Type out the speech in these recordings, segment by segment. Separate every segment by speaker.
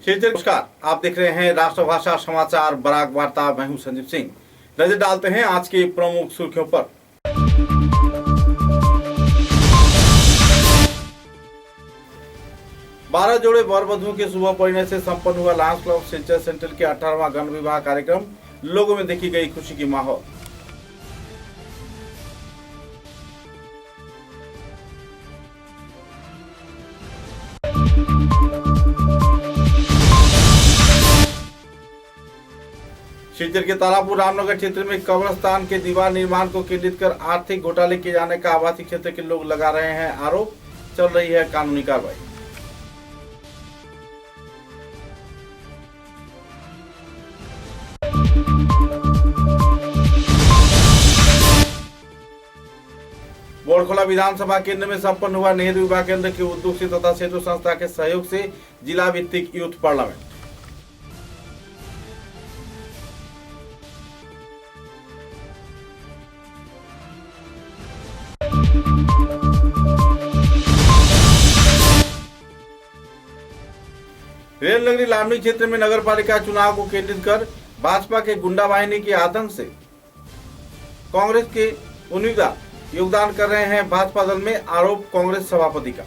Speaker 1: नमस्कार, आप देख रहे हैं राष्ट्रभाषा समाचार बराक वार्ता। मैं हूं संजीव सिंह। नजर डालते हैं आज की प्रमुख सुर्खियों पर। बारह जोड़े वर वधुओं के शुभ परिणय से संपन्न हुआ लायंस क्लब सिलचर सेंट्रल के 18वां गण विवाह कार्यक्रम। लोगों में देखी गई खुशी की माहौल। सिलचर के तारापुर रामनगर क्षेत्र में कब्रस्तान के दीवार निर्माण को केंद्रित कर आर्थिक घोटाले किए जाने का आवासीय क्षेत्र के लोग लगा रहे हैं आरोप। चल रही है कानूनी कार्रवाई। बोरखोला विधानसभा केंद्र में संपन्न हुआ नेहरू युवा केंद्र के उद्योग तथा सेतु संस्था के सहयोग से जिला भित्तिक यूथ पार्लियामेंट। रेल नगरी लामनी क्षेत्र में नगर पालिका चुनाव को केंद्रित कर भाजपा के गुंडा वाहिनी के आतंक से कांग्रेस के उम्मीदवार योगदान कर रहे हैं भाजपा दल में, आरोप कांग्रेस सभापति का।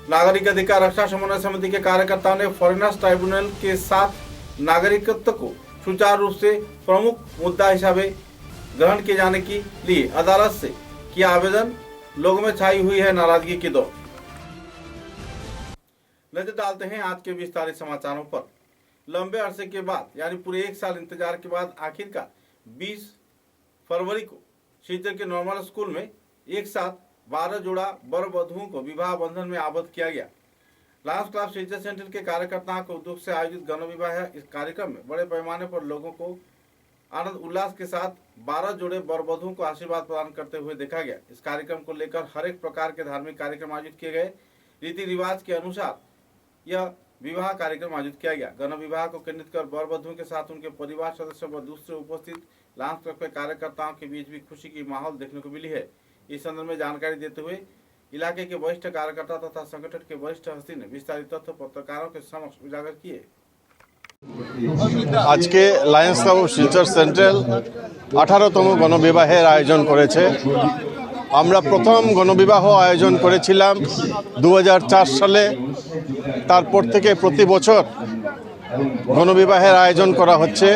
Speaker 1: नागरिक अधिकार रक्षा समन्वय समिति के कार्यकर्ताओं ने फॉरेनर्स ट्राइब्यूनल के साथ नागरिकत्व को सुचारू रूप से प्रमुख मुद्दा हिसाबे ग्रहण किए जाने के लिए अदालत से किया आवेदन। लोगों में छाई हुई है नाराजगी की दौर। नजर डालते हैं आज के विस्तारित समाचारों पर। लंबे अरसे के बाद यानी पूरे एक साल इंतजार के बाद आखिरकार 20 फरवरी को सिलचर के नॉर्मल स्कूल में एक साथ 12 जोड़ा वर वधुओं को विवाह बंधन में आबद्ध किया गया। लायंस क्लब सिलचर सेंट्रल के कार्यकर्ताओं के उद्योग से आयोजित गण विवाह इस कार्यक्रम में बड़े पैमाने पर लोगों को आनंद उल्लास के साथ 12 जोड़े वर वधुओं को आशीर्वाद प्रदान करते हुए देखा गया। इस कार्यक्रम को लेकर हर एक प्रकार के धार्मिक कार्यक्रम आयोजित किए गए। रीति रिवाज के अनुसार यह विवाह कार्यक्रम आयोजित किया गया। गण विवाह को केंद्रित कर वर वधुओं के साथ उनके परिवार सदस्यों व दूसरे उपस्थित लायंस क्लब के कार्यकर्ताओं के बीच भी खुशी की माहौल देखने को मिली है। इस संदर्भ में जानकारी देते हुए इलाके के वरिष्ठ कार्यकर्ता तथा संगठन के वरिष्ठ हस्ती ने विस्तारित तथ्य पत्रकारों के समक्ष उजागर किए।
Speaker 2: आज के लायंस क्लब सिलचर सेंट्रल 18तम गणविवाहेर आयोजन करेছে। আমরা প্রথম গণবিবাহ আয়োজন করেছিলাম 2004 সালে। তারপর থেকে প্রতি বছর গণবিবাহের আয়োজন করা হচ্ছে।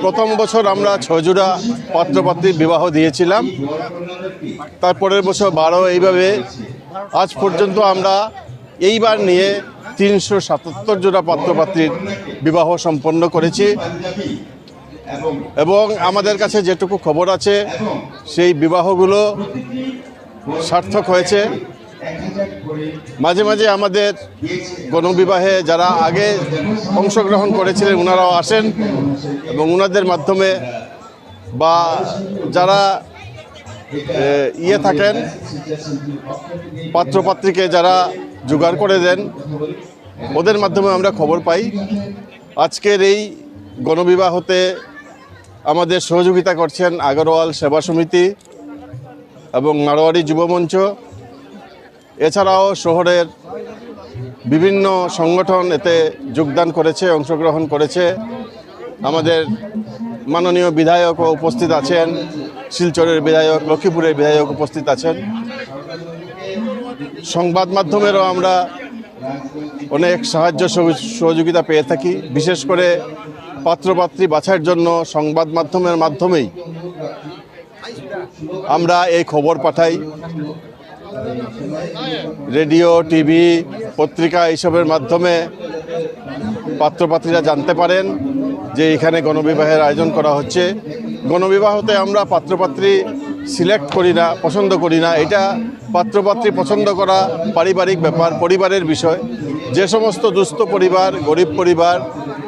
Speaker 2: প্রথম বছর আমরা 6 জোড়া পাত্রপাত্রীর বিবাহ দিয়েছিলাম। তারপরের বছর 12। এইভাবে আজ পর্যন্ত আমরা এইবার নিয়ে 377 জোড়া পাত্রপাত্রীর বিবাহ সম্পন্ন করেছি এবং আমাদের কাছে যেটুকু খবর আছে সেই বিবাহগুলো সার্থক হয়েছে। মাঝে মাঝে আমাদের গণবিবাহে যারা আগে অংশগ্রহণ করেছিলেন ওনারাও আসেন এবং ওনাদের মাধ্যমে বা যারা থাকেন পাত্রপাত্রীকে যারা জোগাড় করে দেন ওদের মাধ্যমে আমরা খবর পাই। আজকের এই গণবিবাহতে আমাদের সহযোগিতা করছেন আগরওয়াল সেবা সমিতি এবং মারোয়ারি যুব মঞ্চ। এছাড়াও শহরের বিভিন্ন সংগঠন এতে যোগদান করেছে, অংশগ্রহণ করেছে। আমাদের মাননীয় বিধায়কও উপস্থিত আছেন, শিলচরের বিধায়ক, লক্ষ্মীপুরের বিধায়ক উপস্থিত আছেন। সংবাদ মাধ্যমেরও আমরা অনেক সাহায্য সহযোগিতা পেয়ে থাকি। বিশেষ করে পাত্রপাত্রী বাছাইয়ের জন্য সংবাদ মাধ্যমের মাধ্যমেই আমরা এই খবর পাঠাই। রেডিও, টিভি, পত্রিকা এইসবের মাধ্যমে পাত্রপাত্রীরা জানতে পারেন যে এখানে গণবিবাহের আয়োজন করা হচ্ছে। গণবিবাহতে আমরা পাত্রপাত্রী সিলেক্ট করি না, পছন্দ করি না। এটা পাত্রপাত্রী পছন্দ করা পারিবারিক ব্যাপার, পরিবারের বিষয়। যে সমস্ত দুস্থ পরিবার, গরিব পরিবার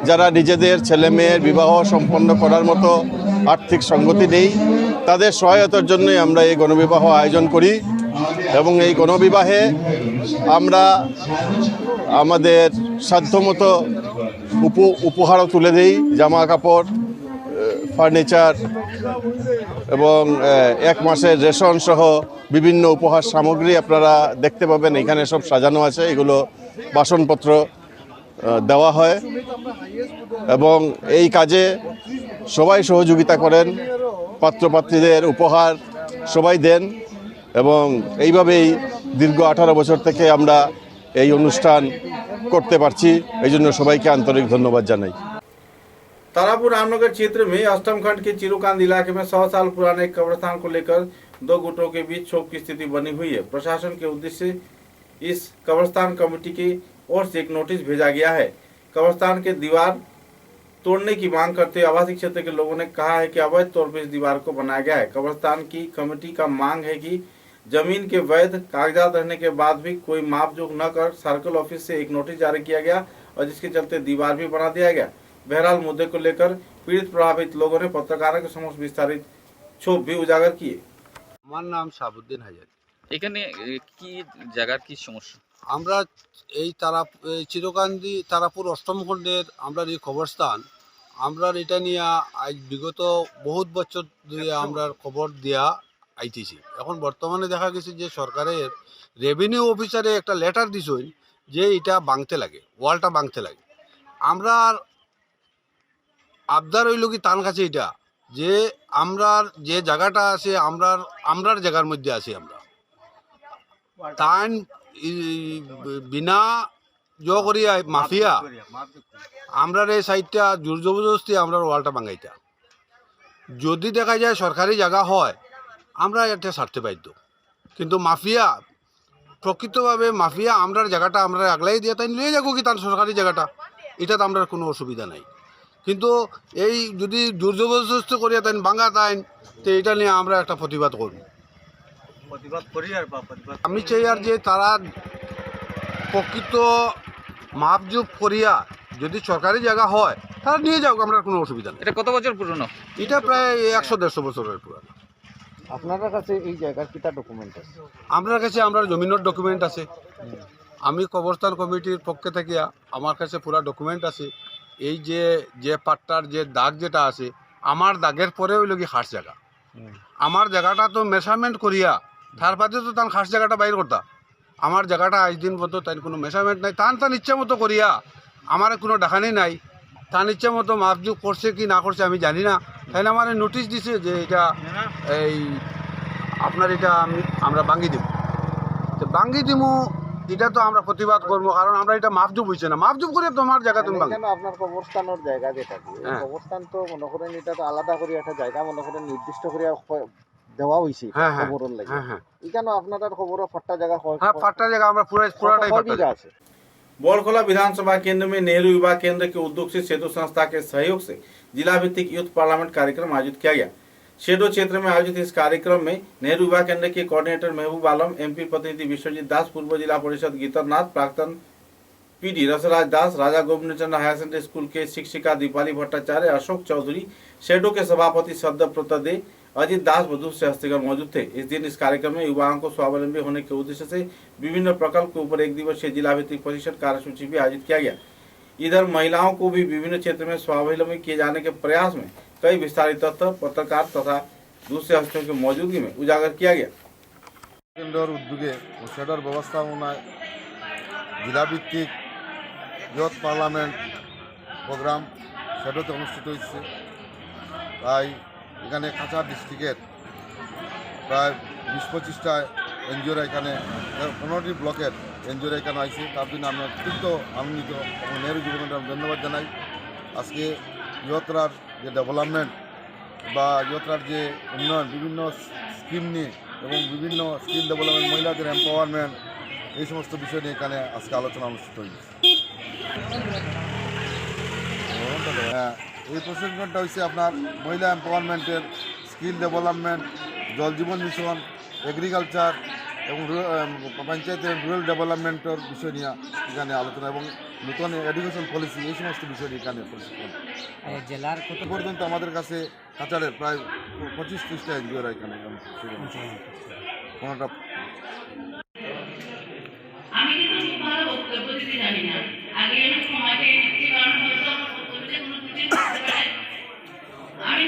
Speaker 2: যারা নিজেদের ছেলে মেয়ের বিবাহ সম্পন্ন করার মতো আর্থিক সঙ্গতি নেই তাদের সহায়তার জন্যই আমরা এই গণবিবাহ আয়োজন করি এবং এই গণবিবাহে আমরা আমাদের সাধ্যমতো উপহারও তুলে দিই, জামা কাপড়, ফার্নিচার এবং 1 মাসের রেশন সহ বিভিন্ন উপহার সামগ্রী আপনারা দেখতে পাবেন। এখানে সব সাজানো আছে, এগুলো বাসনপত্র দেওয়া হয় এবং এই কাজে সবাই সহযোগিতা করেন, পাত্রপাত্রীদের উপহার সবাই দেন এবং এইভাবেই দীর্ঘ 18 বছর থেকে আমরা এই অনুষ্ঠান করতে পারছি। এই জন্য সবাইকে আন্তরিক ধন্যবাদ জানাই।
Speaker 1: तारापुर रामनगर क्षेत्र में अष्टम खंड के चिरुकांद इलाके में 100 साल पुराने कब्रिस्तान को लेकर दो गुटों के बीच क्षोभ की स्थिति बनी हुई है। प्रशासन के उद्देश्य से इस कब्रिस्तान कमेटी की ओर से एक नोटिस भेजा गया है। कब्रिस्तान के दीवार तोड़ने की मांग करते हुए आवासीय क्षेत्र के लोगों ने कहा है कि अवैध तौर पर इस दीवार को बनाया गया है। कब्रिस्तान की कमेटी का मांग है कि जमीन के वैध कागजात रहने के बाद भी कोई मापजोख न कर सर्कल ऑफिस से एक नोटिस जारी किया गया और जिसके चलते दीवार भी बना दिया गया। बहरहाल मुद्दे को लेकर पीड़ित प्रभावित लोगों ने पत्रकारों के समक्ष विस्तारित क्षोभ भी उजागर किए।
Speaker 3: আমার নাম শাহাবুদ্দিন হাজারি।
Speaker 4: এখানে কি জায়গার কি সমস্যা?
Speaker 3: আমরা এই চিরকান্দি তারাপুর অষ্টম খণ্ডের আমরা এই খবরস্থান আমরা এটা নিয়ে আজ বিগত বহুত বছর ধরে আমরা খবর দেওয়া আইতেছি। এখন বর্তমানে দেখা গেছে যে সরকারের রেভিনিউ অফিসারে একটা লেটার দিছেন যে এটা ভাঙতে লাগে, ওয়ালটা ভাঙতে লাগে। আমরা আবদার হইল কি তার কাছে এটা যে আমরার যে জায়গাটা আছে আমরার জায়গার মধ্যে আছি, আমরা তান বিনা করিয়া মাফিয়া আমরার এই সাইডটা জোর জবরদস্তি আমরার ওয়ালটা ভাঙাইতা। যদি দেখা যায় সরকারি জায়গা হয় আমরা এটা ছাড়তে বাধ্য, কিন্তু মাফিয়া প্রকৃতভাবে মাফিয়া আমরার জায়গাটা আমরা আগলাই দিয়ে তাই নিয়ে যাবো কি তার সরকারি জায়গাটা, এটাতে আমরা কোনো অসুবিধা নাই। কিন্তু এই যদি জোর জবরদস্তি করিয়া তাই ভাঙা তাই তো এটা নিয়ে আমরা একটা প্রতিবাদ করব। আমি চাই আর যে তারা প্রকৃত মাপজুপ করিয়া যদি সরকারি জায়গা হয় তারা নিয়ে যাও, আমরা কোনো অসুবিধা নেই।
Speaker 4: এটা কত বছর পুরনো?
Speaker 3: এটা প্রায় 100-150 বছরের পুরানো।
Speaker 5: আপনার কাছে এই জায়গার কিটা ডকুমেন্ট আছে?
Speaker 3: আমার কাছে আমরা জমিনের ডকুমেন্ট আছে। আমি কবরস্থান কমিটির পক্ষে থেকে আমার কাছে পুরা ডকুমেন্ট আছে। এই যে পাট্টার যে দাগ যেটা আছে আমার দাগের পরে হইল কি খাস জায়গা, আমার জায়গাটা তো মেজারমেন্ট করিয়া তার বাদে তো তার খাস জায়গাটা বাইর করতা। আমার জায়গাটা আজ দিন মতো তাই কোনো মেজারমেন্ট নাই, তার ইচ্ছা মতো করিয়া আমার কোনো ডাকানি নাই, তার ইচ্ছা মতো মাপজুপ করছে কি না করছে আমি জানি না। তাইলে আমার নোটিশ দিছে যে এটা এই আপনার এটা আমরা ভাঙি দিব, তো ভাঙি দিব এটা তো আমরা প্রতিবাদ করবো, কারণ আমরা এটা মাপজুপ হয়েছে না, মাপজুপ করে তোমার জায়গা তুমি ভাঙি।
Speaker 5: কেন আপনার কবরস্থানের জায়গা যেটা কবরস্থান তো মনে করেন এটা তো আলাদা করে একটা জায়গা মনে করেন নির্দিষ্ট করে দেওয়া হয়েছে খবরের লাগে। এখানে আপনাদের খবর ফাট্টা জায়গা হয়?
Speaker 3: হ্যাঁ, ফাট্টা জায়গা আমরা পুরাটাই ফাট্টা
Speaker 5: আছে।
Speaker 1: बोरखोला विधानसभा केंद्र में नेहरू युवा केंद्र के उद्योग से सेतु संस्था के सहयोग से जिला भित्तिक यूथ पार्लियामेंट कार्यक्रम आयोजित किया गया। शेडो क्षेत्र में आयोजित इस कार्यक्रम में नेहरू युवा केंद्र के कोऑर्डिनेटर महबूब आलम, एमपी प्रतिनिधि विश्वजीत दास, पूर्व जिला परिषद गीतरनाथ, प्राक्तन पीडी रसराज दास, राजा गोविंदचंद्र हायर सेकेंडरी स्कूल के शिक्षिका दीपाली भट्टाचार्य, अशोक चौधरी, शेडो के सभापति सद्द प्रतदे, अजित दास बधू से हस्तिकर मौजूद थे। इस दिन इस कार्यक्रम में युवाओं को स्वावलंबी होने के उद्देश्य से विभिन्न प्रकल्प के ऊपर 1 दिवसीय जिला भित्तिक प्रशिक्षण कार्यसूची भी आयोजित किया गया। इधर महिलाओं को भी विभिन्न क्षेत्र में स्वावलंबी किए जाने के प्रयास में कई विस्तारित तथ्य पत्रकार तथा दूसरे हस्तियों की मौजूदगी में उजागर किया गया।
Speaker 6: কেন্দ্রের উদ্যোগে ও সেটার ব্যবস্থাপনায় জেলাভিত্তিক ইয়ুথ পার্লামেন্ট প্রোগ্রাম সেটাতে অনুষ্ঠিত হয়েছে। তাই এখানে কাছাড় ডিস্ট্রিক্টের প্রায় 20-25টা এনজিওরা এখানে 15টি ব্লকের এনজিওরা এখানে আসছে। তার জন্য আমি অত্যন্ত আনন্দিত এবং নেহেরু যুবকেন্দ্র ধন্যবাদ জানাই। আজকে ইয়ুথরার যে ডেভেলপমেন্ট বা ইয়ুথরার যে উন্নয়ন বিভিন্ন স্কিম নিয়ে এবং বিভিন্ন স্কিল ডেভেলপমেন্ট, মহিলাদের এম্পাওয়ারমেন্ট, এই সমস্ত বিষয় নিয়ে এখানে আজকে আলোচনা অনুষ্ঠিত হয়েছে। হ্যাঁ, এই প্রশিক্ষণটা হচ্ছে আপনার মহিলা এম্পাওয়ারমেন্টের, স্কিল ডেভেলপমেন্ট, জল জীবন মিশন, এগ্রিকালচার এবং পঞ্চায়েতের রুরাল ডেভেলপমেন্টের বিষয় নিয়ে এখানে আলোচনা এবং নতুন এডুকেশন পলিসি, এই সমস্ত বিষয় নিয়ে এখানে প্রশিক্ষণ। জেলার কত পর্যন্ত আমাদের কাছে কাছাড়ের প্রায় 25-30টা এনজিওরা এখানে কোনোটা।
Speaker 7: আমি কিন্তু খুব ভালো বক্তব্য দিতে জানি না, আগে আমি সময় পেয়ে নিচ্ছি, কারণ হয়তো কোনো কিছু করতে পারে। আমি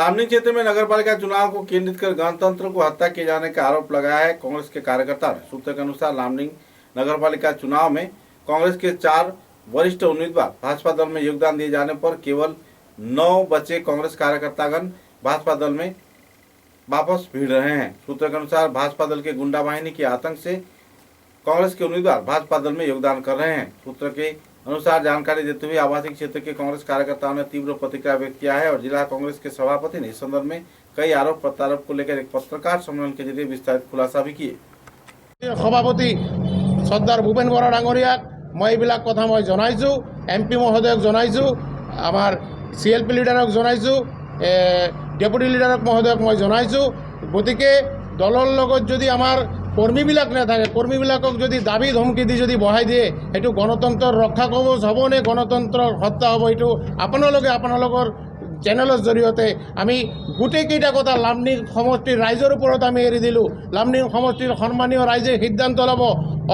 Speaker 1: लामनिंग क्षेत्र में नगरपालिका चुनाव को केंद्रित कर गणतंत्र को हत्या किए जाने का आरोप लगाया है कांग्रेस के कार्यकर्ता ने। सूत्र के अनुसार लामनिंग नगरपालिका चुनाव में कांग्रेस के 4 वरिष्ठ उम्मीदवार भाजपा दल में योगदान दिए जाने पर केवल 9 बचे कांग्रेस कार्यकर्तागण भाजपा दल में वापस भिड़ रहे हैं। सूत्र के अनुसार भाजपा दल के गुंडा बाहिनी के आतंक से कांग्रेस के उम्मीदवार भाजपा दल में योगदान कर रहे हैं। सूत्र के अनुसार जानकारी देते हुए आवासीय क्षेत्र के कांग्रेस कार्यकर्ताओं ने तीव्र प्रतिक्रिया व्यक्त किया है और जिला कांग्रेस के सभापति ने इस संदर्भ में कई आरोप प्रत्यारोप को लेकर एक पत्रकार सम्मेलन के जरिए विस्तारित खुलासा भी किए।
Speaker 8: सभापति सरदार भूपेन बरा डांगरियाक मैं এইবিলাক কথা मैं জনাইছো, एमपी महोदयक জনাইছো, आमार CLP लिडारक জনাইছো, डेपुटी लिडारक महोदयक मैं জনাইছো। গতিকে দলৰ লগত যদি আমাৰ কৰ্মীবিলাক নাথাকে, কৰ্মীবিলাকক যদি দাবী ধমকি দি যদি বহাই দিয়ে এইটো গণতন্ত্ৰৰ ৰক্ষা কবচ হ'ব নে গণতন্ত্ৰৰ হত্যা হ'ব, এইটো আপোনালোকৰ চেনেলৰ জৰিয়তে আমি গোটেইকেইটা কথা লামনিং সমষ্টিৰ ৰাইজৰ ওপৰত আমি এৰি দিলোঁ। লামনিং সমষ্টিৰ সন্মানীয় ৰাইজে সিদ্ধান্ত ল'ব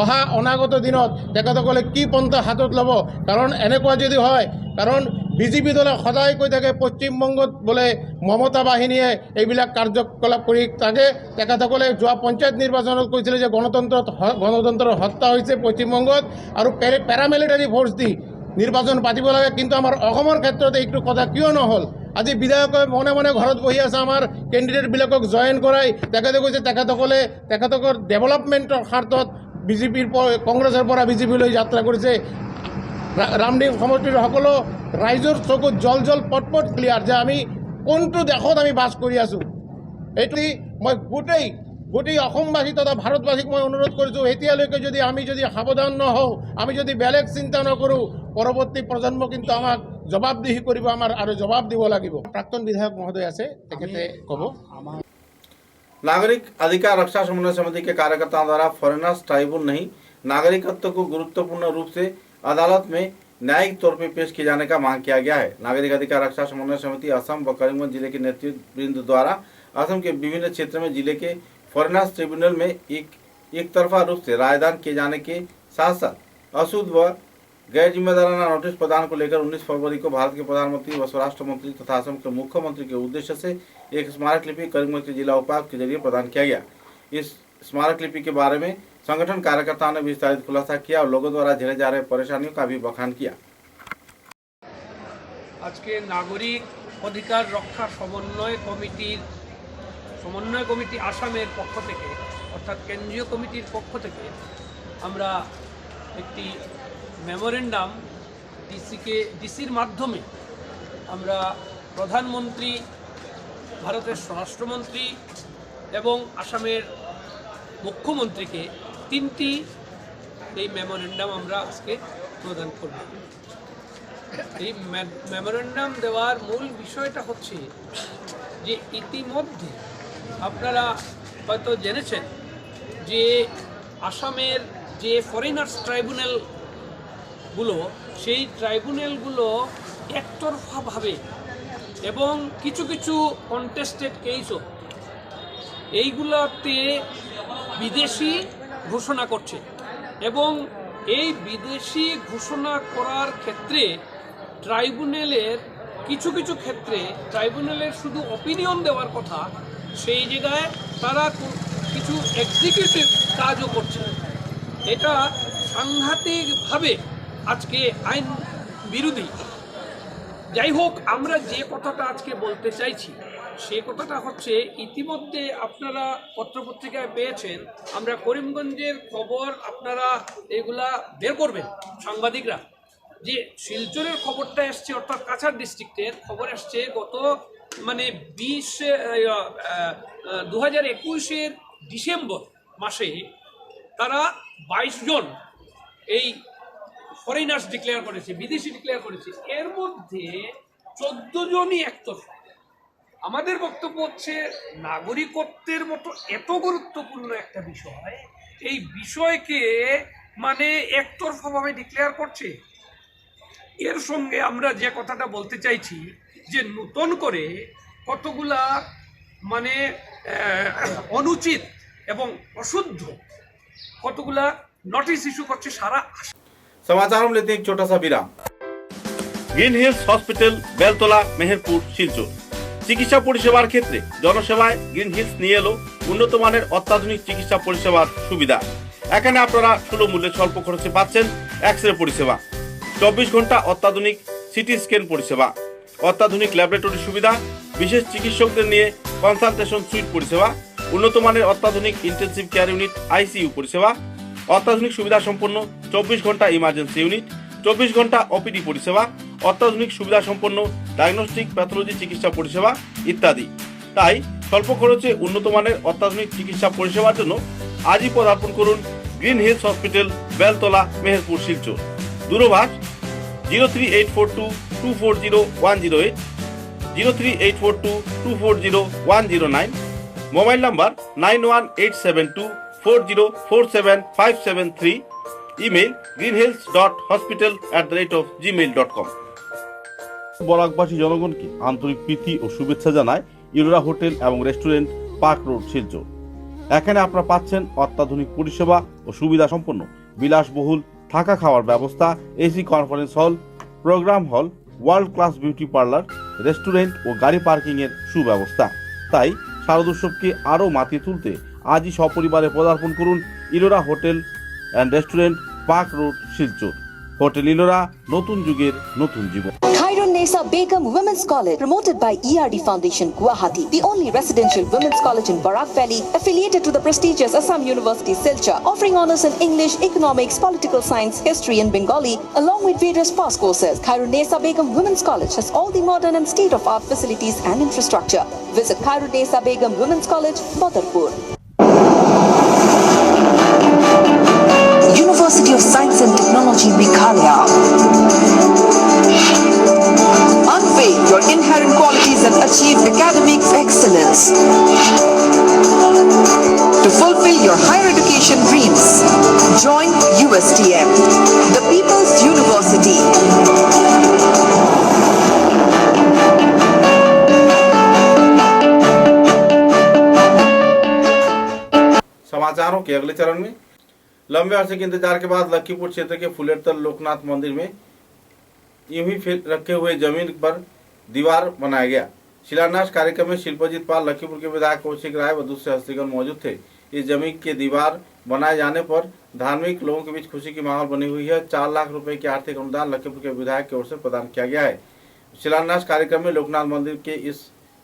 Speaker 8: অহা অনাগত দিনত তেখেতসকলে কি পন্থা হাতত ল'ব। কাৰণ এনেকুৱা যদি হয়, কাৰণ বিজেপি দলে সদায় কৈ থাকে পশ্চিমবংগত বোলে মমতা বাহিনীয়ে এইবিলাক কাৰ্যকলাপ কৰি থাকে। তেখেতসকলে যোৱা পঞ্চায়ত নিৰ্বাচনত কৈছিলে যে গণতন্ত্ৰৰ হত্যা হৈছে পশ্চিমবংগত আৰু পেৰামিলিটাৰী ফ'ৰ্চ দি নিৰ্বাচন পাতিব লাগে। কিন্তু আমাৰ অসমৰ ক্ষেত্ৰত এইটো কথা কিয় নহ'ল? আজি বিধায়কে মনে মনে ঘৰত বহি আছে, আমাৰ কেণ্ডিডেটবিলাকক জইন কৰাই তেখেতে কৈছে তেখেতসকলৰ ডেভেলপমেণ্টৰ স্বাৰ্থত বিজেপিৰ কংগ্ৰেছৰ পৰা বিজেপিলৈ যাত্ৰা কৰিছে। লামনিং সমষ্টিৰ সকলো ৰাইজৰ চকুত জল পটপট ক্লিয়াৰ যে আমি কোনটো দেশত আমি বাস কৰি আছোঁ। এইটো মই গোটেই অসমবাসী তথা ভাৰতবাসীক মই অনুৰোধ কৰিছোঁ, এতিয়ালৈকে যদি আমি সাৱধান নহওঁ, আমি যদি বেলেগ চিন্তা নকৰোঁ, পৰৱৰ্তী প্ৰজন্ম কিন্তু আমাক জবাবদিহি কৰিব, আমাৰ আৰু জবাব দিব লাগিব। প্ৰাক্তন বিধায়ক মহোদয় আছে, তেখেতে ক'ব।
Speaker 1: नागरिक अधिकार रक्षा समन्वय समिति के कार्यकर्ताओं द्वारा फॉरेनर्स ट्राइब्यूनल नहीं नागरिकत्व को गुरुत्वपूर्ण रूप से अदालत में न्यायिक तौर पर पेश किए जाने का मांग किया गया है। नागरिक अधिकार रक्षा समन्वय समिति असम व करीमगंज जिले के नेतृवृंद द्वारा असम के विभिन्न क्षेत्र में जिले के फॉरेनर्स ट्रिब्यूनल में एक तरफा रूप से रायदान किए जाने के साथ साथ अशुद्ध व गैर जिम्मेदाराना नोटिस प्रदान को लेकर 19 फरवरी को भारत के प्रधानमंत्री व स्वराष्ट्र मंत्री तथा असम के मुख्यमंत्री के उद्देश्य से एक स्मारक लिपि करीमगंज के जिला उपायुक्त के जरिए प्रदान किया गया। इस स्मारक लिपि के बारे में संगठन कार्यकर्ताओं ने विस्तारित खुलासा किया और लोगों द्वारा झेले जा रहे परेशानियों का भी बखान किया।
Speaker 9: आज के नागरिक अधिकार रक्षा समन्वय कमिटी आसामेर पक्ष থেকে অর্থাৎ কেন্দ্রীয় কমিটির পক্ষ থেকে আমরা একটি মেমোরেন্ডাম ডিসির মাধ্যমে আমরা প্রধানমন্ত্রী, ভারতের স্বরাষ্ট্রমন্ত্রী এবং আসামের মুখ্যমন্ত্রীকে 3টি এই মেমোরেন্ডাম আমরা আজকে প্রদান করব। এই মেমোরেন্ডাম দেওয়ার মূল বিষয়টা হচ্ছে যে ইতিমধ্যে আপনারা হয়তো জেনেছেন যে আসামের যে ফরেনার্স ট্রাইব্যুনালগুলো, সেই ট্রাইব্যুনালগুলো একতরফাভাবে এবং কিছু কন্টেস্টেড কেসও এইগুলোতে বিদেশি ঘোষণা করছে এবং এই বিদেশি ঘোষণা করার ক্ষেত্রে ট্রাইব্যুনালের কিছু ক্ষেত্রে ট্রাইব্যুনালের শুধু অপিনিয়ন দেওয়ার কথা, সেই জায়গায় তারা কিছু এক্সিকিউটিভ কাজও করছে। এটা সাংঘাতিকভাবে আজকে আইন বিরোধী। যাই হোক, আমরা যে কথাটা আজকে বলতে চাইছি সে কথাটা হচ্ছে, ইতিমধ্যে আপনারা পত্রপত্রিকায় পেয়েছেন, আমরা করিমগঞ্জের খবর আপনারা এগুলা বের করবেন সাংবাদিকরা, যে শিলচরের খবরটা এসছে, অর্থাৎ কাছাড় ডিস্ট্রিক্টের খবর এসছে গত 2021 ডিসেম্বর মাসে তারা 22 জন এই ফরেনার্স ডিক্লেয়ার করেছে, বিদেশি ডিক্লেয়ার করেছে। এর মধ্যে 14 জনই একতরফা। আমাদের বক্তব্য হচ্ছে, নাগরিকত্বের মতো এত গুরুত্বপূর্ণ একটা বিষয়, এই বিষয়কে একতরফাভাবে ডিক্লেয়ার করছে। এর সঙ্গে আমরা যে কথাটা বলতে চাইছি যে নতুন করে কতগুলা অনুচিত এবং অশুদ্ধ কতগুলা নোটিশ ইস্যু করছে সারা।
Speaker 1: समाचारों में लेते हैं एक छोटा सा विराम। Green Hills Hospital, Beltola, Meherpur, Silchar. চিকিৎসা পরিষেবার ক্ষেত্রে জনসেবায় গ্রিন হিলস নিয়ে এলো উন্নত মানের অত্যাধুনিক চিকিৎসা পরিষেবার সুবিধা। এখানে আপনারা সুলভ মূল্যে স্বল্প খরচে পাচ্ছেন এক্স-রে পরিষেবা, 24 ঘন্টা অত্যাধুনিক সিটি স্ক্যান পরিষেবা, অত্যাধুনিক ল্যাবরেটরি সুবিধা, বিশেষ চিকিৎসকদের নিয়ে কনসালটেশন সুইট পরিষেবা, উন্নত মানের অত্যাধুনিক ইন্টেনসিভ কেয়ার ইউনিট আইসিইউ পরিষেবা, অত্যাধুনিক সুবিধা সম্পন্ন 24 ঘন্টা ইমার্জেন্সি ইউনিট, 24 ঘন্টা ওপিডি পরিষেবা, অত্যাধুনিক সুবিধা সম্পন্ন ডায়াগনস্টিক প্যাথোলজি চিকিৎসা পরিষেবা ইত্যাদি। তাই স্বল্প খরচে উন্নত মানের অত্যাধুনিক চিকিৎসা পরিষেবার জন্য আজই পদার্পণ করুন green hills hospital, Beltala, Meherpur, Silchar. দূরভাষ 03842240108, 03842240109, মোবাইল নাম্বার 918724047573, ইমেল greenhills.hospital@gmail.com। বরাকবাসী জনগণকে আন্তরিক প্রীতি ও শুভেচ্ছা জানায় ইলোরা হোটেল এবং রেস্টুরেন্ট, পার্ক রোড, শিলচর। এখানে আপনারা পাচ্ছেন অত্যাধুনিক পরিষেবা ও সুবিধা সম্পন্ন বিলাসবহুল থাকা খাওয়ার ব্যবস্থা, AC conference hall, programme hall, world class beauty parlour, restaurant ও গাড়ি পার্কিং এর সুব্যবস্থা। তাই শারদোৎসবকে আরও মাতিয়ে তুলতে আজই সপরিবারে পদার্পণ করুন Ellora Hotel and Restaurant, park road, Silchar. Hotel Ellora, নতুন যুগের নতুন জীবন।
Speaker 10: Khairun-Nisa Begum Women's College, promoted by ERD Foundation, Guwahati, the only residential women's college in Barak Valley, affiliated to the prestigious Assam University, Silchar, offering honors in English, economics, political science, history and Bengali, along with various past courses. Khairun-Nisa Begum Women's College has all the modern and state-of-art facilities and infrastructure. Visit Khairun-Nisa Begum Women's College, Badarpur. University of Science and Technology, Meghalaya. Unveil your inherent qualities and achieve academic excellence. To fulfill your higher education dreams, join USTM, the People's University.
Speaker 1: समाचारों के अगले चरण में लंबे अरसे के इंतजार के बाद लखीपुर क्षेत्र के फुलेरतल लोकनाथ मंदिर में यूं ही रखे हुए जमीन पर दीवार बनाया गया। शिलान्यास कार्यक्रम में शिल्पजीत पाल, लखीपुर के विधायक कौशिक राय व दूसरे हस्तीगण मौजूद थे। इस जमीन के दीवार बनाए जाने पर धार्मिक लोगों के बीच खुशी की माहौल बनी हुई है। 4 लाख रुपए की आर्थिक अनुदान लखीपुर के विधायक की ओर से प्रदान किया गया है। शिलान्यास कार्यक्रम में लोकनाथ मंदिर के इस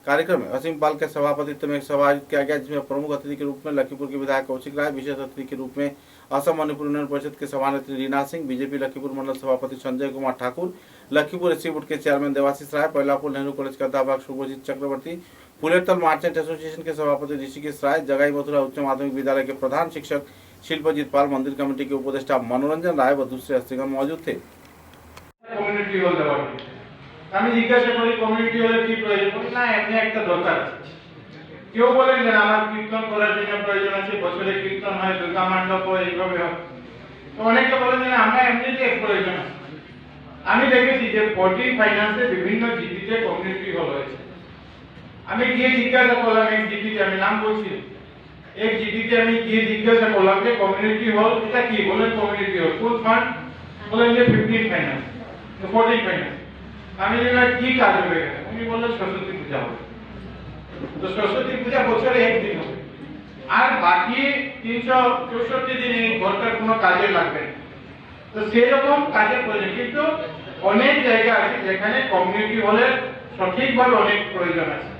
Speaker 1: कार्यक्रम में असीम पाल के सभापतित्व में एक सभा आयोजित किया गया, जिसमें प्रमुख अतिथि के रूप में लखीपुर के विधायक कौशिक राय, विशेष अतिथि के रूप में असम मणिपुर यूनियन परिषद के सभानेत्री रीना सिंह, बीजेपी लखीपुर मंडल सभापति संजय कुमार ठाकुर, लखीपुर एससी बोर्ड के चेयरमैन देवाशीष राय, पहिलापुर नेहरू कॉलेज के अध्यापक शुभजीत चक्रवर्ती, फुलेरतल मर्चेंट एसोसिएशन के सभापति ऋषिकेश राय, जगाई मथुरा उच्च माध्यमिक विद्यालय के प्रधान शिक्षक शिल्पजीत पाल, मंदिर कमेटी के उपदेष्टा मनोरंजन राय व दूसरे हस्तीगण मौजूद थे।
Speaker 11: আমি জিজ্ঞাসা করি কমিউনিটি হলে কি প্রয়োজন, না এমনি একটা দরকার। কেউ বলেন যে আমার কীর্তন করার জন্য প্রয়োজন আছে, বছরে কীর্তন হয়, দুর্গা মণ্ডপ হয়, এইভাবে হয়। তো অনেকে বলেন যে আমরা এমনিতে প্রয়োজন আছে। আমি দেখেছি যে 14 ফাইন্যান্সে বিভিন্ন জিপিতে কমিউনিটি হল হয়েছে। আমি গিয়ে জিজ্ঞাসা করলাম এক জিপিতে, আমি নাম বলছি, এক জিপিতে আমি গিয়ে জিজ্ঞাসা করলাম যে কমিউনিটি হল এটা কি, বলেন কমিউনিটি হল ফুল ফান্ড, বলেন যে 15 ফাইন্যান্স, 14 ফাইন্যান্স। আমি বললাম কি কাজ হবে এখানে, উনি বললেন সরস্বতী পূজা হবে। তো সরস্বতী পূজা বছরে একদিন হবে, আর বাকি 364 দিন এই ঘরটার কোনো কাজে লাগবে না। তো সেরকম কাজের প্রয়োজন, কিন্তু অনেক জায়গা আছে যেখানে কমিউনিটি হলের সঠিকভাবে অনেক প্রয়োজন আছে।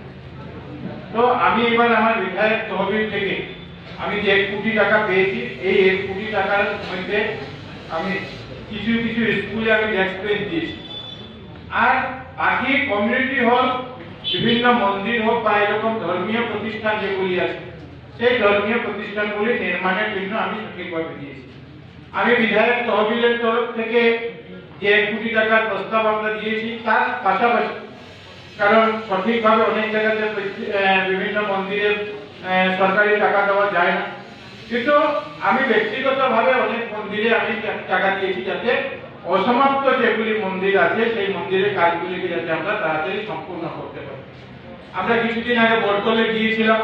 Speaker 11: তো আমি এবার আমার বিধায়ক তহবিল থেকে আমি যে 1 কোটি টাকা পেয়েছি, এই 1 কোটি টাকার মধ্যে আমি কিছু কিছু স্কুলে আমি ডেস্ক বেঞ্চ দিয়েছি। আর বাকি কমিউনিটি হল বিভিন্ন মন্দির হোক বা এরকম ধর্মীয় প্রতিষ্ঠান যেগুলি আছে, সেই ধর্মীয় প্রতিষ্ঠানগুলি নির্মাণের জন্য আমি সঠিকভাবে দিয়েছি। আমি বিধায়ক তহবিলের তরফ থেকে যে 1 কোটি টাকার প্রস্তাব আমরা দিয়েছি, তার পাশাপাশি কারণ সঠিকভাবে অনেক জায়গাতে বিভিন্ন মন্দিরে সরকারি টাকা দেওয়া যায় না, কিন্তু আমি ব্যক্তিগতভাবে অনেক মন্দিরে আমি টাকা দিয়েছি যাতে অসমাপ্ত যেগুলি মন্দির আছে সেই মন্দিরের কাজগুলিকে যাতে আমরা তাড়াতাড়ি সম্পূর্ণ করতে পারি। আমরা কিছুদিন আগে বটতলে গিয়েছিলাম,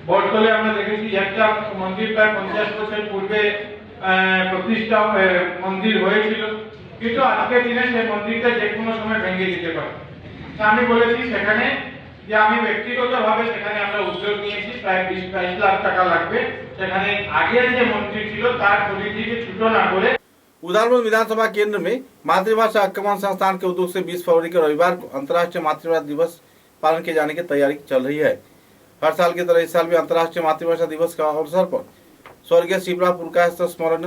Speaker 11: বটতলে আমরা দেখেছি একটা মন্দির প্রায় 50 বছর পূর্বে প্রতিষ্ঠা মন্দির হয়েছিল, কিন্তু আজকের দিনে সেই মন্দিরটা যে কোনো সময় ভেঙে দিতে পারে। আমি বলেছি সেখানে যে আমি ব্যক্তিগতভাবে সেখানে আমরা উদ্যোগ নিয়েছি, প্রায় 20-22 লাখ টাকা লাগবে। সেখানে আগের যে মন্ত্রী ছিল তার পরিধিকে ছোট না করে
Speaker 1: उदारबंद विधानसभा केंद्र में मातृभाषा आक्रमण संस्थान के उद्योग से 20 फरवरी के रविवार को अंतर्राष्ट्रीय मातृभाषा दिवस पालन किए जाने की तैयारी चल रही है। हर साल की तरह इस साल भी अंतर्राष्ट्रीय मातृभाषा दिवस के अवसर पर स्वर्गीय शिप्रा पुरस्कार स्मरण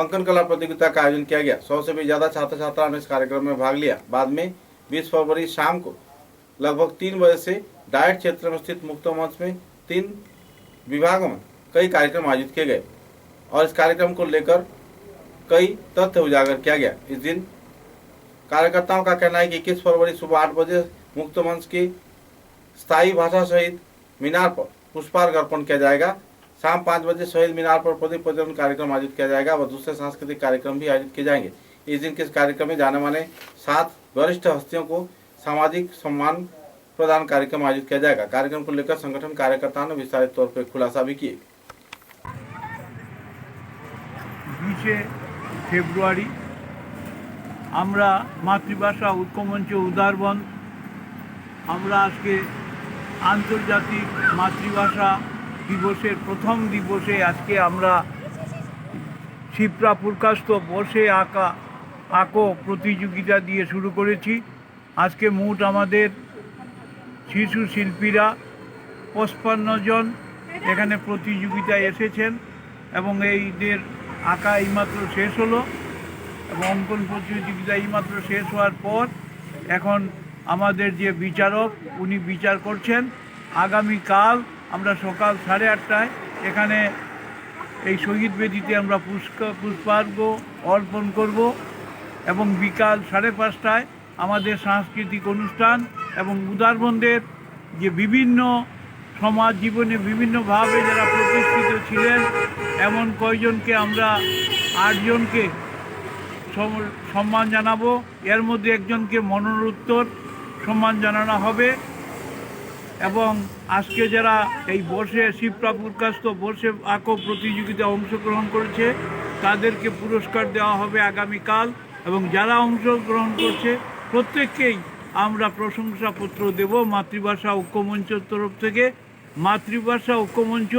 Speaker 1: अंकन कला प्रतियोगिता का आयोजन किया गया। 100 से भी ज्यादा छात्र छात्राओं ने इस कार्यक्रम में भाग लिया। बाद में 20 फरवरी शाम को लगभग 3 बजे से डायट क्षेत्र में स्थित मुक्त मंच में 3 विभागों में कई कार्यक्रम आयोजित किए गए और इस कार्यक्रम को लेकर कई तथ्य उजागर किया गया। इस दिन कार्यकर्ताओं का कहना है कि 21 फरवरी सुबह 8 बजे मुक्त मंच की स्थायी भाषा शहीद मीनार पर पुष्पार्घ अर्पण किया जाएगा। शाम 5 बजे शहीद मीनार पर प्रदीप प्रज्वलन कार्यक्रम आयोजित किया जाएगा व दूसरे सांस्कृतिक कार्यक्रम भी आयोजित किए जाएंगे। इस दिन के इस कार्यक्रम में जाने माने 7 वरिष्ठ हस्तियों को सामाजिक सम्मान प्रदान कार्यक्रम आयोजित किया जाएगा। कार्यक्रम को लेकर संगठन कार्यकर्ताओं ने विस्तारित तौर पर खुलासा भी किए।
Speaker 12: 20 ফেব্রুয়ারি আমরা মাতৃভাষা ঐক্যমঞ্চ উদারবন্দ আমরা আজকে আন্তর্জাতিক মাতৃভাষা দিবসের প্রথম দিবসে আজকে আমরা শিপ্রা পুরস্কার বসে আঁকো প্রতিযোগিতা দিয়ে শুরু করেছি। আজকে মোট আমাদের শিশু শিল্পীরা 55 জন এখানে প্রতিযোগিতায় এসেছেন এবং এইদের আঁকা এইমাত্র শেষ হলো এবং অঙ্কন প্রতিযোগিতা এইমাত্র শেষ হওয়ার পর এখন আমাদের যে বিচারক উনি বিচার করছেন। আগামীকাল আমরা সকাল 8:30টায় এখানে এই শহীদ বেদিতে আমরা পুষ্পার্ঘ অর্পণ করব এবং বিকাল 5:30টায় আমাদের সাংস্কৃতিক অনুষ্ঠান এবং উদারবন্দের যে বিভিন্ন সমাজ জীবনে বিভিন্নভাবে যারা প্রতিষ্ঠিত ছিলেন এমন কয়জনকে আমরা 8 জনকে সম্মান জানাবো। এর মধ্যে একজনকে মরণোত্তর সম্মান জানানো হবে এবং আজকে যারা এই বর্ষে শিপ্রা পুরস্কার বর্ষে আঁকো প্রতিযোগিতায় অংশগ্রহণ করেছে তাদেরকে পুরস্কার দেওয়া হবে আগামীকাল এবং যারা অংশগ্রহণ করছে প্রত্যেককেই আমরা প্রশংসাপত্র দেব মাতৃভাষা ঐক্যমঞ্চের তরফ থেকে। মাতৃভাষা ঐক্যমঞ্চ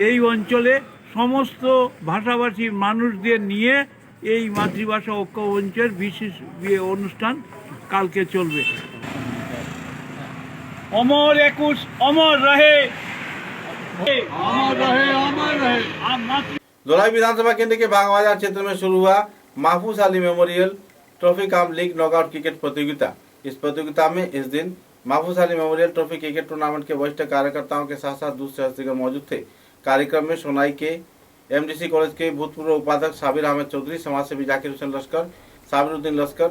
Speaker 12: এই অঞ্চলে সমস্ত ভাষাভাষী মানুষদের নিয়ে এই মাতৃভাষা ঐক্যমঞ্চের বিশেষ অনুষ্ঠান কালকে চলবে। অমর 21 অমর রহে, অমর রহে, অমর রহে।
Speaker 1: धोलाई विधानसभा केंद्र के बागबाजार क्षेत्र में शुरू हुआ महफूज अली मेमोरियल ट्रॉफी कम लीग नॉकआउट क्रिकेट प्रतियोगिता। इस प्रतियोगिता में इस दिन महफूज Ali memorial trophy cricket tournament के वरिष्ठ कार्यकर्ताओं के साथ साथ दूसरे हस्तीगण मौजूद थे। कार्यक्रम में सोनाई के एमडीसी कॉलेज के भूतपूर्व उपाध्यक्ष साबिर अहमद चौधरी, समाजसेवी जाकिर हुसैन लश्कर, साबिरुद्दीन लश्कर,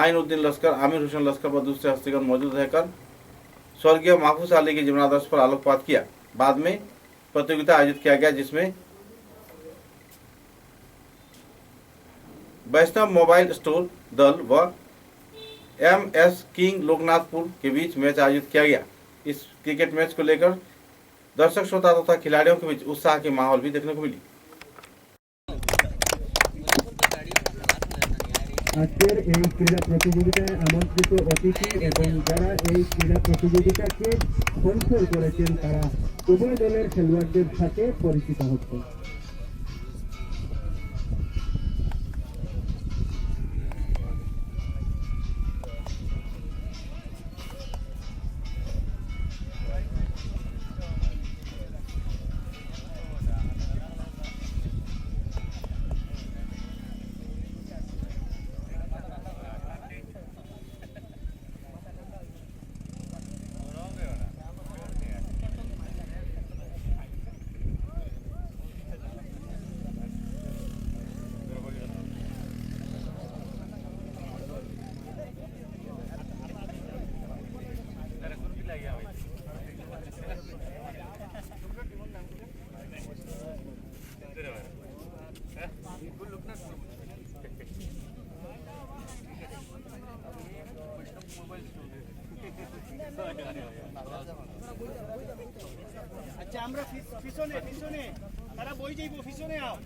Speaker 1: आइनुद्दीन लश्कर, आमिर हुसैन लश्कर व दूसरे हस्तीगण मौजूद रहकर स्वर्गीय महफूज अली के जीवनादर्श पर आलोकपात किया। बाद में प्रतियोगिता आयोजित किया गया जिसमें वैष्णव मोबाइल स्टोर दल व एमएस किंग लोकनाथपुर के बीच मैच आयोजित किया गया। इस क्रिकेट मैच को लेकर दर्शक श्रोता तथा खिलाड़ियों के बीच उत्साह की माहौल भी देखने को मिली।
Speaker 13: আজকের এই ক্রীড়া প্রতিযোগিতায় আমন্ত্রিত অতিথি এবং যারা এই ক্রীড়া প্রতিযোগিতাকে স্পন্সর করেছেন তারা উভয় দলের খেলোয়াড়দের সাথে পরিচিত হচ্ছেন।
Speaker 14: আচ্ছা আমরা পিছনে পিছনে তারা বই যাইব পিছনে আও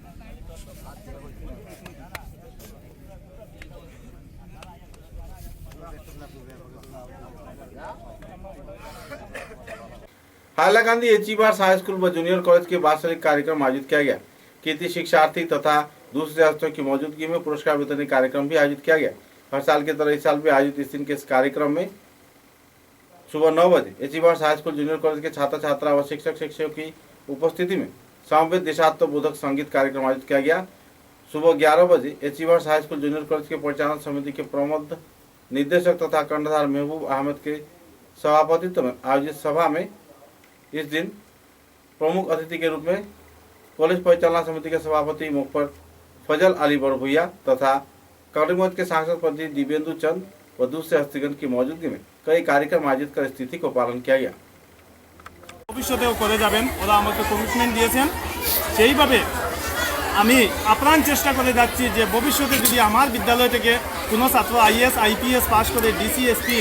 Speaker 1: हाईलाकांदी एचीबार्स हाई स्कूल व जूनियर कॉलेज के वार्षिक कार्यक्रम आयोजित किया गया। कृति शिक्षार्थी तथा दूसरे हस्तों की मौजूदगी में पुरस्कार वितरण कार्यक्रम भी आयोजित किया गया। हर साल की तरह इस साल भी आयोजित इस दिन के इस कार्यक्रम में सुबह 9 बजे एचीबार्स हाई स्कूल जूनियर कॉलेज के छात्र छात्रा व शिक्षक शिक्षकों की उपस्थिति में समवेत देशात्मबोधक संगीत कार्यक्रम आयोजित किया गया। सुबह 11 बजे एचीबार्स हाई स्कूल जूनियर कॉलेज के परिचालन समिति के प्रमुख निदेशक तथा कर्णधार महबूब अहमद के सभापतित्व में आयोजित सभा में इस दिन प्रमुख अतिथि के रूप में कॉलेज परिचालना समिति के सभापति मुखबर फजल अली बड़भुइया तथा करीमगंज के सांसद प्रति दिव्येंदु चंद व दूसरे हस्तीगण की मौजूदगी में कई कार्यक्रम आयोजित कर स्थिति को पालन किया गया।
Speaker 11: ভবিষ্যতেও করে যাবেন, ওরা আমাকে কমিটমেন্ট দিয়েছেন। সেইভাবে আমি আপ্রাণ চেষ্টা করে যাচ্ছি যে ভবিষ্যতে যদি আমার বিদ্যালয় থেকে কোনো ছাত্র আইএস আইপিএস পাস করে ডিসি এসপি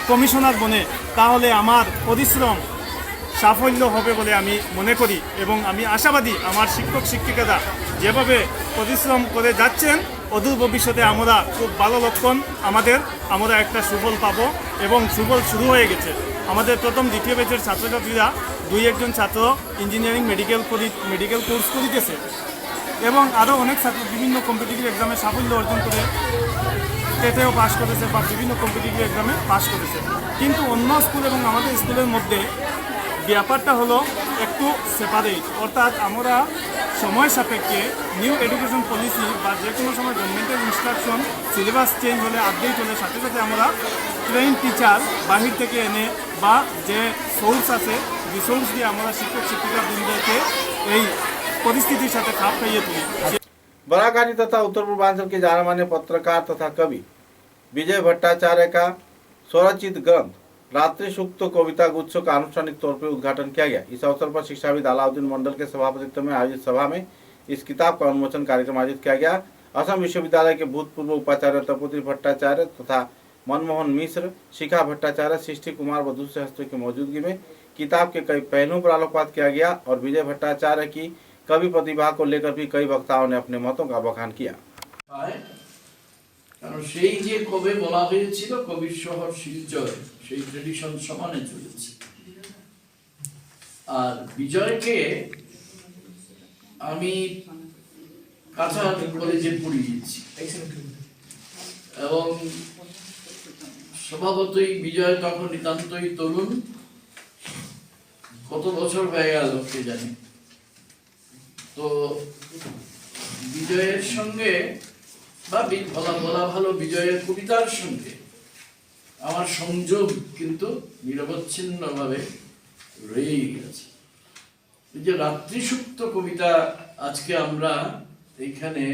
Speaker 11: কমিশনার বনে, তাহলে আমার পরিশ্রম সাফল্য হবে বলে আমি মনে করি এবং আমি আশাবাদী আমার শিক্ষক শিক্ষিকারা যেভাবে পরিশ্রম করে যাচ্ছেন অদূর ভবিষ্যতে আমরা খুব ভালো লক্ষণ আমরা একটা সুফল পাবো এবং সুফল শুরু হয়ে গেছে। আমাদের প্রথম দ্বিতীয় ব্যাচের ছাত্রছাত্রীরা 2-1 ছাত্র ইঞ্জিনিয়ারিং মেডিকেল কোর্স করিতেছে এবং আরও অনেক ছাত্র বিভিন্ন কম্পিটিটিভ এক্সামে সাফল্য অর্জন করে টেটেও পাস করেছে বা বিভিন্ন কম্পিটিটিভ এক্সামে পাস করেছে। কিন্তু অন্য স্কুল এবং আমাদের স্কুলের মধ্যে ব্যাপারটা হলো একটু সেপারেট, অর্থাৎ আমরা সময় সাপেক্ষে নিউ এডুকেশন পলিসি বা যে কোনো সময় গভর্নমেন্টের ইনস্ট্রাকশন সিলেবাস চেঞ্জ হলে আপডেট হলে সাথে সাথে আমরা ট্রেন টিচার বাহির থেকে এনে বা যে সোর্স আছে রিসোর্স দিয়ে আমরা শিক্ষক শিক্ষিকা বৃন্দকে এই परिस्थिति साथ खाप खाइए तुम।
Speaker 1: बराकानी तथा उत्तर पूर्वांचल के जाने माने पत्रकार तथा कवि विजय भट्टाचार्य का स्वरचित ग्रंथ रात्रि सूक्त कविता गुच्छ का आनुष्ठानिक तौर पर उद्घाटन किया गया। इस अवसर पर शिक्षाविद अलाउद्दीन मंडल के सभापतित्व में आयोजित सभा में इस किताब का उन्मोचन कार्यक्रम आयोजित किया गया। असम विश्वविद्यालय के भूतपूर्व उपाचार्य तपोत्री भट्टाचार्य तथा मनमोहन मिश्र, शिखा भट्टाचार्य, सृष्टि कुमार व दूसरे हस्तों की मौजूदगी में किताब के कई पहलुओं पर आलोकपात किया गया और विजय भट्टाचार्य की कवि प्रतिभा को लेकर भी कई वक्ताओं ने अपने मतों का बखान किया।
Speaker 15: কারণ সেই যে কবে বলা হয়েছিল কবির শহর শিলচর, সেই ট্রেডিশন সমানে চলেছে। আর বিজয়কে আমি কাছাড় কলেজে পড়িয়েছি এবং স্বভাবতই বিজয় তখন নিতান্তই তরুণ, কত বছর হয়ে গেল কে জানি। তো বিজয়ের সঙ্গে বা বলা ভালো বিজয়ের কবিতার সঙ্গে আমার সংযোগ কিন্তু নিরবচ্ছিন্নভাবে রয়েই গেছে। এই যে রাত্রিসুপ্ত কবিতা আজকে আমরা এইখানে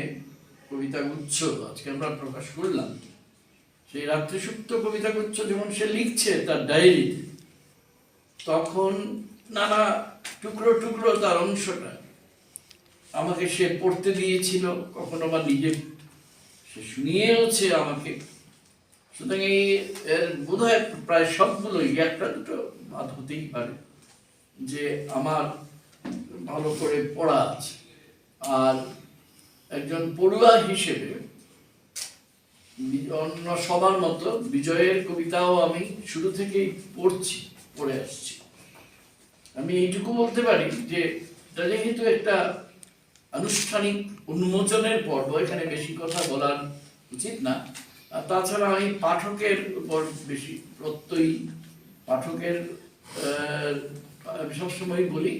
Speaker 15: কবিতা গুচ্ছ আজকে আমরা প্রকাশ করলাম, সেই রাত্রিসুপ্ত কবিতা গুচ্ছ যেমন সে লিখছে তার ডায়েরিতে, তখন নানা টুকরো টুকরো তার অংশটা আমাকে সে পড়তে দিয়েছিল, কখনো বা নিজে সে শুনিয়েওছে আমাকে। সুতরাং এর বোধহয় প্রায় সবগুলোই একটা দুটো বাদ হতেই পারে যে আমার ভালো করে পড়া আছে। আর একজন পড়ুয়া হিসেবে অন্য সবার মতো বিজয়ের কবিতাও আমি শুরু থেকেই পড়ে আসছি। আমি এইটুকু বলতে পারি যে এটা যেহেতু একটা আনুষ্ঠানিক উন্মোচনের পর্ব, এখানে বেশি কথা বলার উচিত না। আর তাছাড়া আমি পাঠকের উপর বেশি প্রত্যয়ী, পাঠকের আমি সবসময় বলি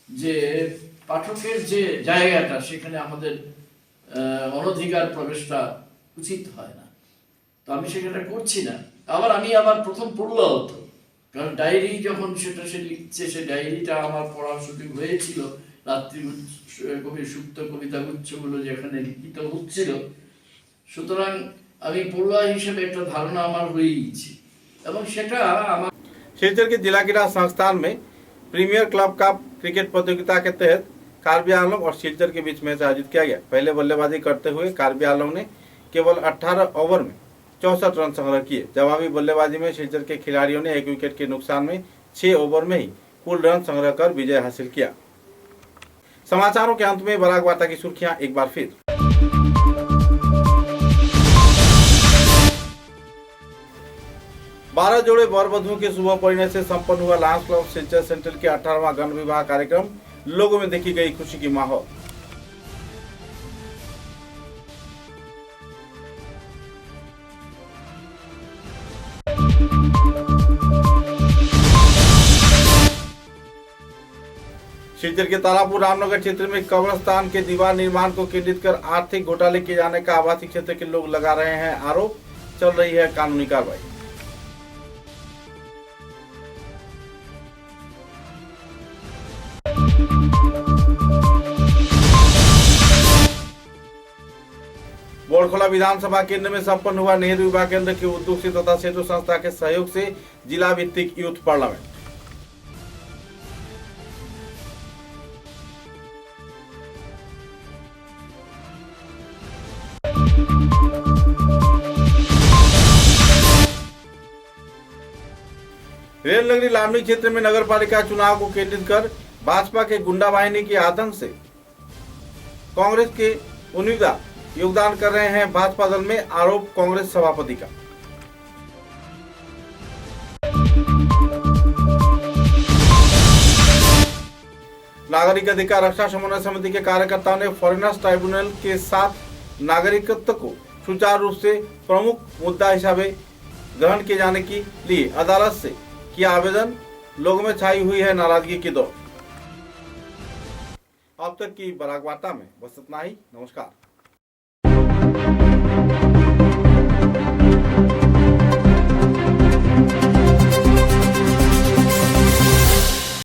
Speaker 15: যে পাঠকের যে জায়গাটা সেখানে আমাদের অনধিকার প্রবেশটা উচিত হয় না, তো আমি সেখানে করছি না। আমি প্রথম পড়লো হতো, কারণ ডায়েরি যখন সেটা সে লিখছে, সে ডায়েরিটা আমার পড়ার সুযোগ হয়েছিল রাত্রি কবির সুপ্ত কবিতা গুচ্ছগুলো যেখানে লিখিত হচ্ছিল। সুতরাং আমি পড়ুয়া হিসেবে একটা ধারণা আমার হয়েইছে এবং সেটা আমার।
Speaker 1: शिलचर के जिला क्रीड़ा संस्थान में प्रीमियर क्लब कप क्रिकेट प्रतियोगिता के तहत कार्बी आंगलों और शिलचर के बीच मैच आयोजित किया गया। पहले बल्लेबाजी करते हुए कार्बी आंगलों ने केवल 18 ओवर में 64 रन संग्रह किए। जवाबी बल्लेबाजी में शिलचर के खिलाड़ियों ने 1 विकेट के नुकसान में 6 ओवर में ही कुल रन संग्रह कर विजय हासिल किया। समाचारों के अंत में बराक वार्ता की सुर्खियां एक बार फिर। 12 जोड़े वर वधुओं के शुभ परिणय से संपन्न हुआ लायंस क्लब सिलचर सेंट्रल के 18वां गण विवाह कार्यक्रम। लोगों में देखी गई खुशी की माहौल। सिलचर के तारापुर रामनगर क्षेत्र में कब्रस्तान के दीवार निर्माण को केंद्रित कर आर्थिक घोटाले किए जाने का आवासी क्षेत्र के लोग लगा रहे हैं आरोप। चल रही है कानूनी कार्रवाई। बोरखोला विधानसभा केंद्र में संपन्न हुआ नेहरू युवा केंद्र के उद्योग से तथा सेतु संस्था के सहयोग से जिला भित्तिक यूथ पार्लियामेंट। रेल नगरी लामनी क्षेत्र में नगर पालिका चुनाव को केंद्रित कर भाजपा के गुंडा वाहिनी के आतंक से कांग्रेस के उम्मीदवार योगदान कर रहे हैं भाजपा दल में, आरोप कांग्रेस सभापति का। नागरिक अधिकार रक्षा समन्वय समिति के कार्यकर्ताओं ने फॉरेनर्स ट्राइब्यूनल के साथ नागरिकत्व को सुचारू रूप से प्रमुख मुद्दा हिसाबे ग्रहण किए जाने के लिए अदालत से किया आवेदन। लोगों में छाई हुई है नाराजगी की दौड़। अब तक की बराक वार्ता में बस इतना ही। नमस्कार।